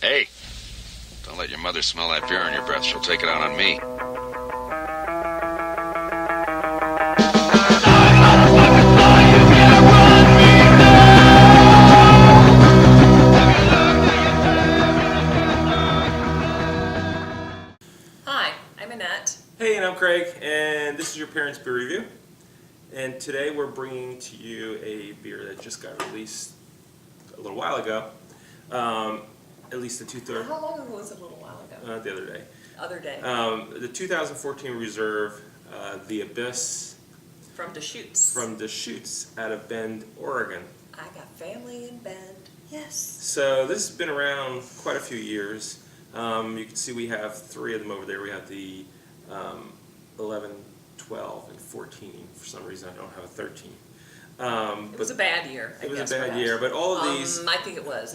Hey, don't let your mother smell that beer on your breath. She'll take it out on me. Hi, I'm Annette. Hey, and I'm Craig, and this is your Parents Beer Review. And today we're bringing to you a beer that just got released a little while ago. At least the two-thirds. How long ago was it? A little while ago. The other day. Other day. The 2014 Reserve, the Abyss From Deschutes. from Deschutes out of Bend, Oregon. I got family in Bend. Yes. So this has been around quite a few years. You can see we have three of them over there. We have the 11, 12, and 14. For some reason, I don't have a 13. It was a bad year. It was a bad year, but all of these. I think it was.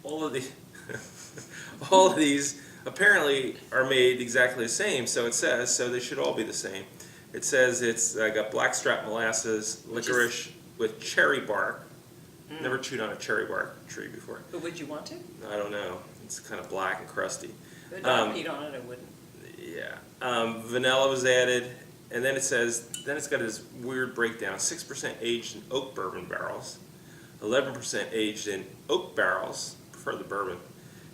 All of the, all of these apparently are made exactly the same. So it says. So they should all be the same. It says it's got blackstrap molasses, licorice with cherry bark. Never chewed on a cherry bark tree before. But would you want to? I don't know. It's kind of black and crusty. If I peed on it, I wouldn't. Yeah. Vanilla was added, and then it says, then it's got this weird breakdown: 6% aged in oak bourbon barrels, 11% aged in oak barrels, prefer the bourbon,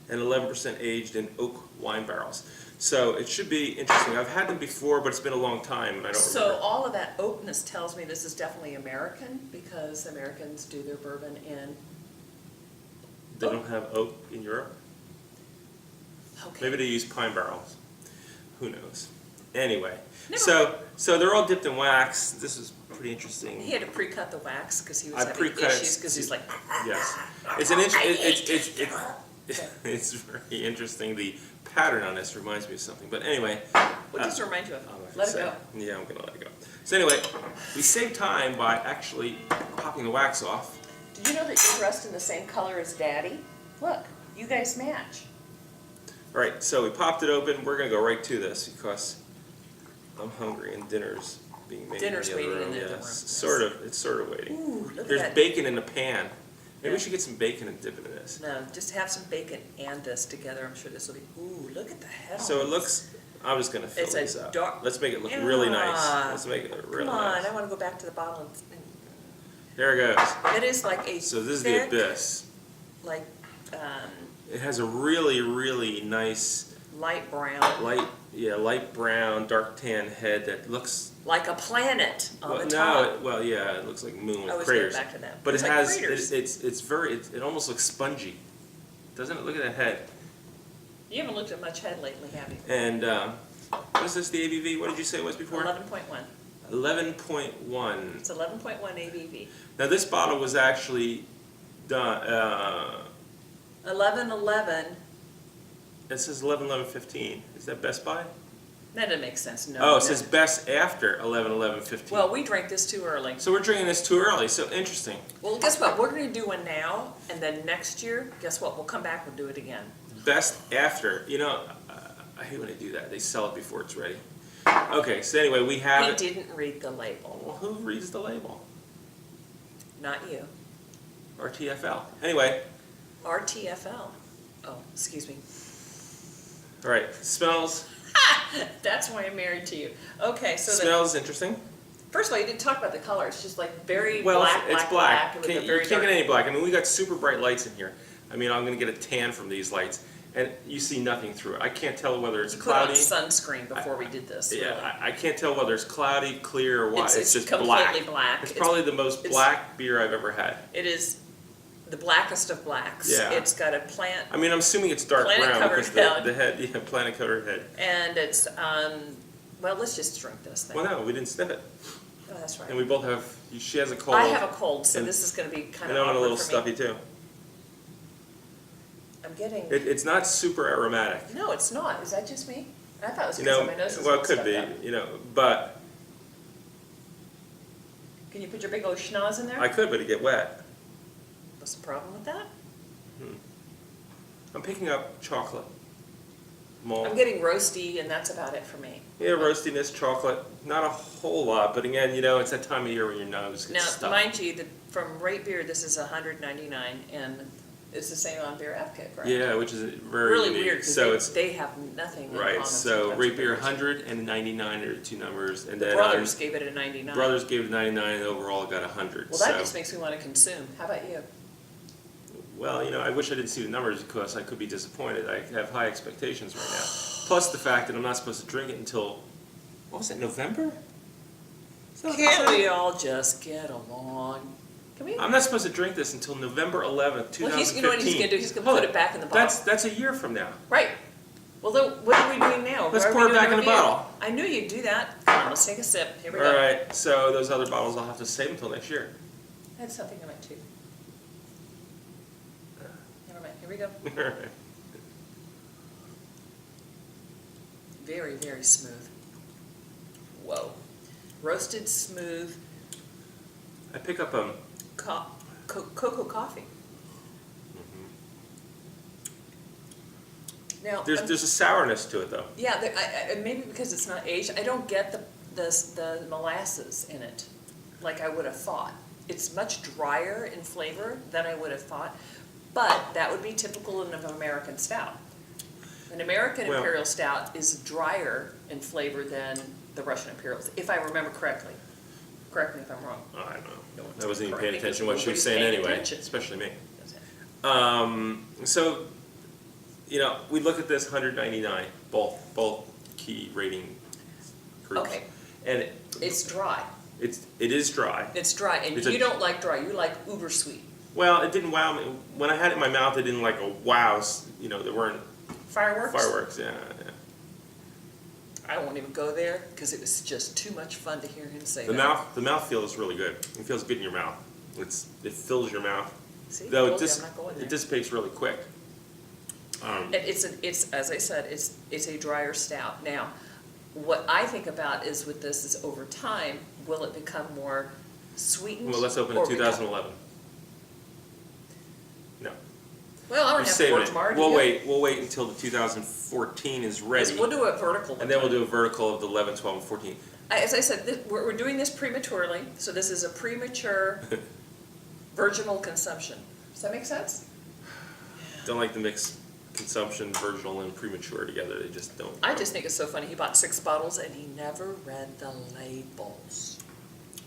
and 11% aged in oak wine barrels. So it should be interesting. I've had them before, but it's been a long time, and I don't So remember. all of that oakness tells me this is definitely American, because Americans do their bourbon in. They don't have oak in Europe? Okay. Maybe they use pine barrels. Who knows? Anyway, Never so they're all dipped in wax. This is pretty interesting. He had to pre-cut the wax because he was I having pre-cut it. issues because he's like. Yes, it's an it's very interesting. The pattern on this reminds me of something. But anyway, What does it remind you of? I'm not gonna Let it say. go. Yeah, I'm gonna let it go. So anyway, we saved time by actually popping the wax off. Did you know that you're dressed in the same color as Daddy? Look, you guys match. All right, so we popped it open. We're gonna go right to this because I'm hungry and dinner's being made. Dinner's in the other waiting room. in the other Yes, room, yes. sort of. It's sort of waiting. Ooh, look There's at that. bacon in the pan. Maybe we Yeah. should get some bacon and dip into this. No, just have some bacon and this together. I'm sure this will be. Ooh, look at the head. So on it this. looks. I'm just gonna fill It's a these up. dark- Let's make it look really nice. Yeah. Let's make it look really Come on, nice. I want to go back to the bottle. There it goes. It is like a. So this is thick, the Abyss. Like It has a really, really nice light brown. light brown, dark tan head that looks. Like a planet on Well, the no, top. well, yeah, it looks like moon I with was craters. getting back to that. But It's it like has. craters. It's very. It almost looks spongy, doesn't it? Look at that head. You haven't looked at much head lately, have you? And what is this? The ABV? What did you say it was before? 11.1. 11.1. It's 11.1 ABV. Now this bottle was actually done. 11.11. It says 11/11/15. Is that Best Buy? That doesn't make sense. No. Oh, it no. says best after 11/11/15. Well, we drank this too early. So we're drinking this too early. So interesting. Well, guess what? We're going to do one now, and then next year, guess what? We'll come back and do it again. Best after. You know, I hate when they do that. They sell it before it's ready. Okay. So anyway, we have He it. didn't read the label. Well, who reads the label? Not you. RTFL. Anyway. RTFL. Oh, excuse me. All right. Smells. That's why I'm married to you. Okay, so Smells interesting. first of all, you didn't talk about the color. It's just like very Well, black, it's black, black. with a You very can't dark. get any black. I mean, we got super bright lights in here. I mean, I'm going to get a tan from these lights, and you see nothing through it. I can't tell whether it's You put on cloudy. sunscreen before we did this. Yeah, really. I can't tell whether it's cloudy, clear, or what. It's just completely black. black. It's It's- probably the most it's- black beer I've ever had. It is the blackest of blacks. Yeah. It's got a plant, I mean, I'm assuming it's dark brown Planet-covered because head. the head, yeah, planet covered head. and it's well, let's just drink this thing. Well, no, we didn't sniff it, Oh, that's right. and we both have. She has a cold. I have a cold, so and- this is going to be kind and of I'm a awkward little for stuffy me. too. I'm getting. It's not super aromatic. No, it's not. Is that just me? I thought it was You because know, my nose is well, all it could stuffed be. up. You know, but Can you put your big old schnoz in there? I could, but it'd get wet. What's the problem with that? I'm picking up chocolate. Malt. I'm getting roasty, and that's about it for me. Yeah, roastiness, chocolate, not a whole lot, but again, you know, it's that time of year when your nose gets Now, stuffed. mind you, that from Rate Beer, this is $199, and It's the same on Beer Advocate, correct? Yeah, which is very Really unique. weird, So because it's they have nothing in common. right. So sometimes rate with beer the 100 and 99 are the two numbers, and The then brothers gave it a 99. brothers gave it 99, and overall got 100. Well, that so, just makes me want to consume. How about you? well, you know, I wish I didn't see the numbers because I could be disappointed. I have high expectations right now. Plus the fact that I'm not supposed to drink it until, what was it, November? Is that what they Can't said? we all just get along? Can we? I'm not supposed to drink this until November 11th, 2015. Well, you know what he's going to do? He's going to Hold put it back in the bottle. That's a year from now. Right. Well, then, what are we doing now? Let's Why are pour we it doing back a in the review? bottle. I knew you'd do that. Come on, let's take a sip. Here we All go. right, so those other bottles I'll have to save until next year. I had something in my tooth. Never mind. Here we go. All right. Very, very smooth. Whoa. Roasted, smooth I pick up cocoa coffee. Now, there's a sourness to it though. yeah, maybe because it's not aged, I don't get the molasses in it like I would have thought. It's much drier in flavor than I would have thought, but that would be typical of an American stout. An American Well- Imperial Stout is drier in flavor than the Russian Imperials, if I remember correctly. Correct me if I'm wrong. I don't know. No one's I wasn't even correct paying me attention to what because she was nobody's saying paying anyway, attention. especially me. That's it. So, you know, we look at this 199, both key rating groups. Okay. And It's dry. it is dry. It's dry, and It's a- you don't like dry. You like uber sweet. Well, it didn't wow me. When I had it in my mouth, it didn't like a wow, you know, there weren't Fireworks? fireworks, yeah. I won't even go there because it was just too much fun to hear him say The that. mouth feels really good. It feels good in your mouth. It fills your mouth. See, Though told you I'm not going there. it dissipates really quick. And it's as I said, it's a drier stout. Now, what I think about is with this is over time, will it become more sweetened? Well, let's open or in 2011. No. Well, I don't We're have to saving work it. tomorrow. do We'll you? wait. We'll wait until the 2014 is ready, We'll do a vertical. and then we'll do a vertical of the 11, 12, and 14. As I said, we're doing this prematurely, so this is a premature virginal consumption. Does that make sense? Don't like to mix consumption, virginal, and premature together. They just don't. I just think it's so funny. He bought 6 bottles and he never read the labels.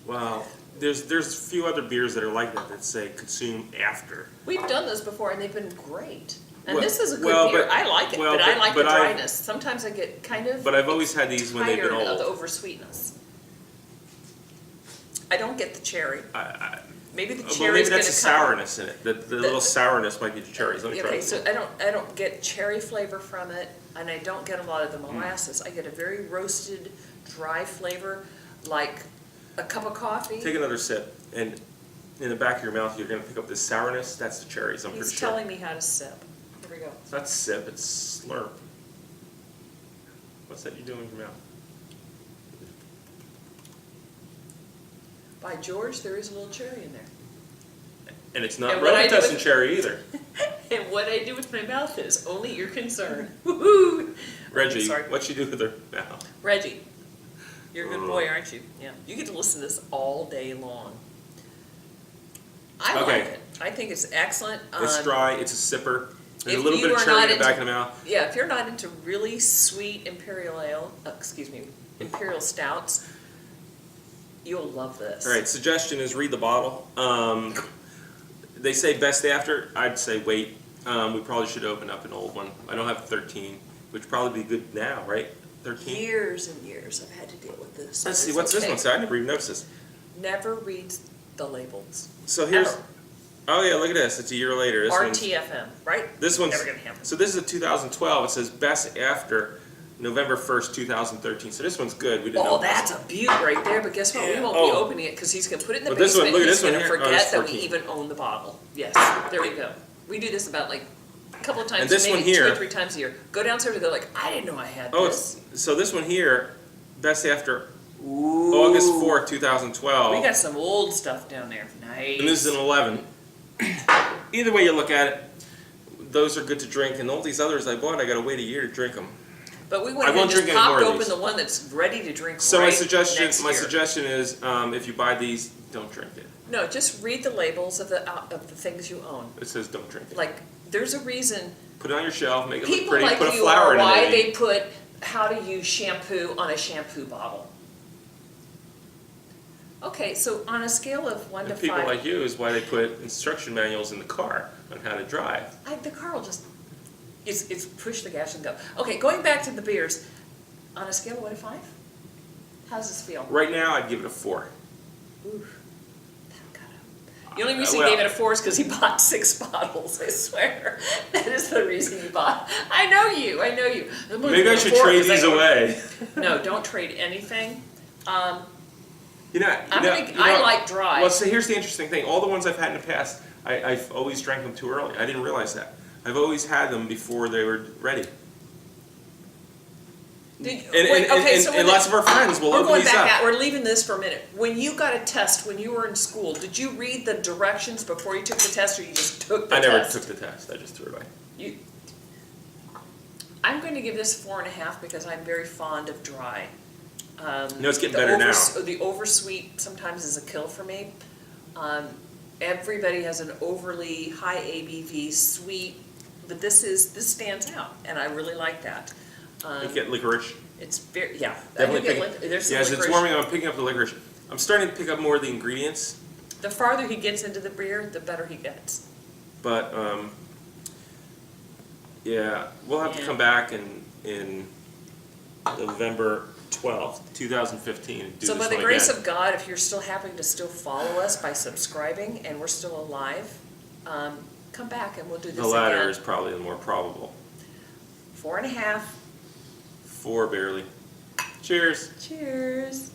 Well, there's a few other beers that are like that say consume after. We've done those before and they've been great. And Well- this is a good well, beer. but- I like it, well, but I but- like the but I- dryness. Sometimes I get kind of But I've always had these when they've been tired of the old. over sweetness. I don't get the cherry. Maybe the Well, cherry's maybe going that's to the come. sourness in it. The little sourness might be the cherries. Let me try Okay, this so one. I don't get cherry flavor from it, and I don't get a lot of the Hmm. molasses. I get a very roasted, dry flavor, like a cup of coffee. Take another sip, and in the back of your mouth, you're going to pick up this sourness. That's the cherries, I'm He's pretty sure. telling me how to sip. Here we go. It's not sip, it's slurp. What's that you're doing with your mouth? By George, there is a little cherry in there. And it's not And what I do Robitussin with- cherry either. And what I do with my mouth is only your concern. Woohoo! Reggie, Sorry. what you do with her mouth? Reggie, you're a good boy, aren't you? Yeah. You get to listen to this all day long. I Okay. like it. I think it's excellent. It's dry, it's a sipper. There's a if little you bit of are cherry not in the into- back of the mouth. Yeah, if you're not into really sweet imperial stouts, you'll love this. All right, suggestion is read the bottle. They say best after. I'd say wait. We probably should open up an old one. I don't have a 13, which would probably be good now, right? 13? Years and years I've had to deal with this. Let's see, It's what's this okay. one say? I never even noticed this. Never reads the labels. So here's, Ever. oh yeah, look at this. It's a year later. This one's, RTFM, right? this one's, Never gonna happen. so this is a 2012. It says best after November 1st, 2013. So this one's good. We didn't Oh, know. that's a beaut right there, but guess what? We Yeah. won't be Oh. opening it because he's gonna put it in the But this one- basement. look at He's this one gonna here. Oh, forget it's that we 14. even own the bottle. Yes, there we go. We do this about like a couple of times, And this maybe one 2 here- or 3 times a year. Go downstairs and go like, I didn't know I had Oh, this. so this one here, best after Ooh. August 4th, 2012. We got some old stuff down there. Nice. And this is an 11. Either way you look at it, those are good to drink. And all these others I bought, I got to wait a year to drink them. But we went I ahead and won't just drink any more popped of open these. the one that's ready to drink So right my suggestion, next my year. suggestion is, if you buy these, don't drink it. No, just read the labels of the things you own. It says don't drink it. Like, there's a reason Put it on your shelf, make it look people pretty, like put a you flower are in it why maybe. they put how to use shampoo on a shampoo bottle. Okay, so on a scale of 1 to And people 5, like you is why they put instruction manuals in the car on how to drive. the car will just, it's push the gas and go. Okay, going back to the beers, on a scale of 1 to 5, how does this feel? Right now, I'd give it a 4. Oof. The only reason well- he gave it a 4 is because he bought 6 bottles, I swear. That is the reason he bought. I know you. I'm gonna Maybe give I it a should 4 trade 'cause these away. No, don't trade anything. I like dry. Well, so here's the interesting thing. All the ones I've had in the past, I've always drank them too early. I didn't realize that. I've always had them before they were ready. And lots of our friends will we're open going these back up. out. We're leaving this for a minute. When you got a test when you were in school, did you read the directions before you took the test, or you just took the I test? never took the test. I just threw it away. I'm going to give this 4.5 because I'm very fond of dry. It's getting better now. The oversweet sometimes is a kill for me. Everybody has an overly high ABV sweet, but this stands out, and I really like that. You get licorice. It's very, yeah. Definitely There's some as it's licorice. warming, I'm picking up the licorice. I'm starting to pick up more of the ingredients, The farther he gets into the beer, the better he gets. but yeah, we'll have to Yeah. come back in November 12th, 2015, and do So this by the one grace again. of God, if you're still happy to still follow us by subscribing and we're still alive, come back and we'll do this The latter again. is probably the more probable. 4.5. 4 barely. Cheers. Cheers.